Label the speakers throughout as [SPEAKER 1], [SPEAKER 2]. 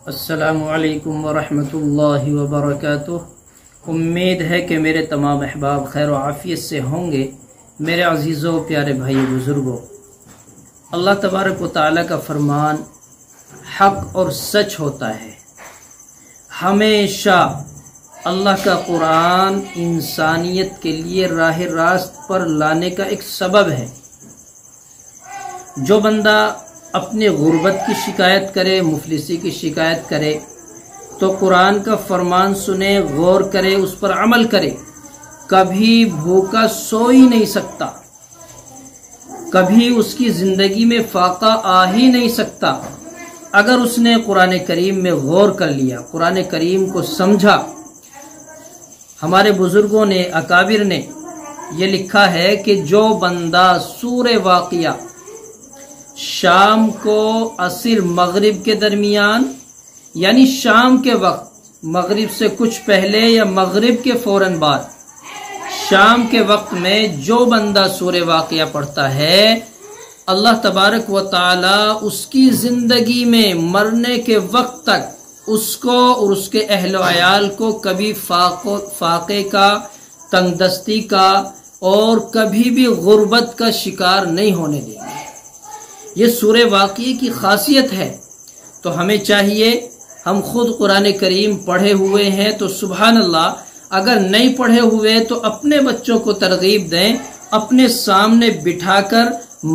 [SPEAKER 1] السلام علیکم ورحمۃ اللہ وبرکاتہ۔ امید ہے کہ میرے تمام احباب خیر و عافیت سے ہوں گے۔ میرے عزیزوں پیارے بھائی بزرگوں، اللہ تبارک و تعالیٰ کا فرمان حق اور سچ ہوتا ہے۔ ہمیشہ اللہ کا قرآن انسانیت کے لیے راہ راست پر لانے کا ایک سبب ہے۔ جو بندہ اپنے غربت کی شکایت کرے، مفلسی کی شکایت کرے، تو قرآن کا فرمان سنے، غور کرے، اس پر عمل کرے، کبھی بھوکا سو ہی نہیں سکتا، کبھی اس کی زندگی میں فاقہ آ ہی نہیں سکتا اگر اس نے قرآن کریم میں غور کر لیا، قرآن کریم کو سمجھا۔ ہمارے بزرگوں نے، اکابر نے یہ لکھا ہے کہ جو بندہ سورہ واقعہ شام کو عصر مغرب کے درمیان، یعنی شام کے وقت، مغرب سے کچھ پہلے یا مغرب کے فوراً بعد، شام کے وقت میں جو بندہ سورہ واقعہ پڑھتا ہے، اللہ تبارک و تعالی اس کی زندگی میں مرنے کے وقت تک اس کو اور اس کے اہل و عیال کو کبھی فاقے کا، تنگ دستی کا اور کبھی بھی غربت کا شکار نہیں ہونے دیں گے۔ یہ سورہ واقعے کی خاصیت ہے۔ تو ہمیں چاہیے، ہم خود قرآن کریم پڑھے ہوئے ہیں تو سبحان اللہ، اگر نہیں پڑھے ہوئے تو اپنے بچوں کو ترغیب دیں، اپنے سامنے بٹھا کر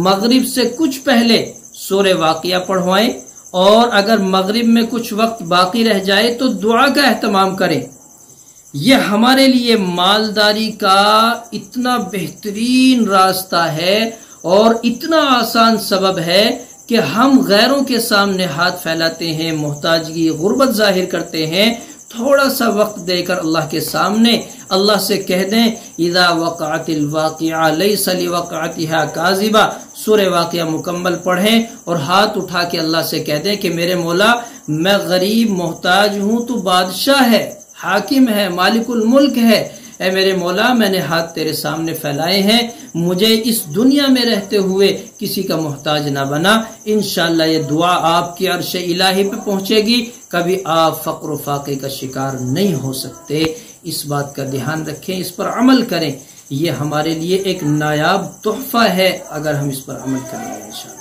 [SPEAKER 1] مغرب سے کچھ پہلے سورہ واقعہ پڑھوائیں، اور اگر مغرب میں کچھ وقت باقی رہ جائے تو دعا کا اہتمام کریں۔ یہ ہمارے لیے مالداری کا اتنا بہترین راستہ ہے اور اتنا آسان سبب ہے کہ ہم غیروں کے سامنے ہاتھ پھیلاتے ہیں، محتاجگی، غربت ظاہر کرتے ہیں۔ تھوڑا سا وقت دے کر اللہ کے سامنے اللہ سے کہہ دیں، اذا وقعت الواقعہ لیس لوقعتها کاذبہ، سورہ واقعہ مکمل پڑھیں اور ہاتھ اٹھا کے اللہ سے کہہ دیں کہ میرے مولا، میں غریب محتاج ہوں، تو بادشاہ ہے، حاکم ہے، مالک الملک ہے، اے میرے مولا، میں نے ہاتھ تیرے سامنے پھیلائے ہیں، مجھے اس دنیا میں رہتے ہوئے کسی کا محتاج نہ بنا۔ انشاءاللہ یہ دعا آپ کی عرش الہی پہ پہنچے گی، کبھی آپ فقر و فاقے کا شکار نہیں ہو سکتے۔ اس بات کا دھیان رکھیں، اس پر عمل کریں، یہ ہمارے لیے ایک نایاب تحفہ ہے اگر ہم اس پر عمل کریں انشاءاللہ۔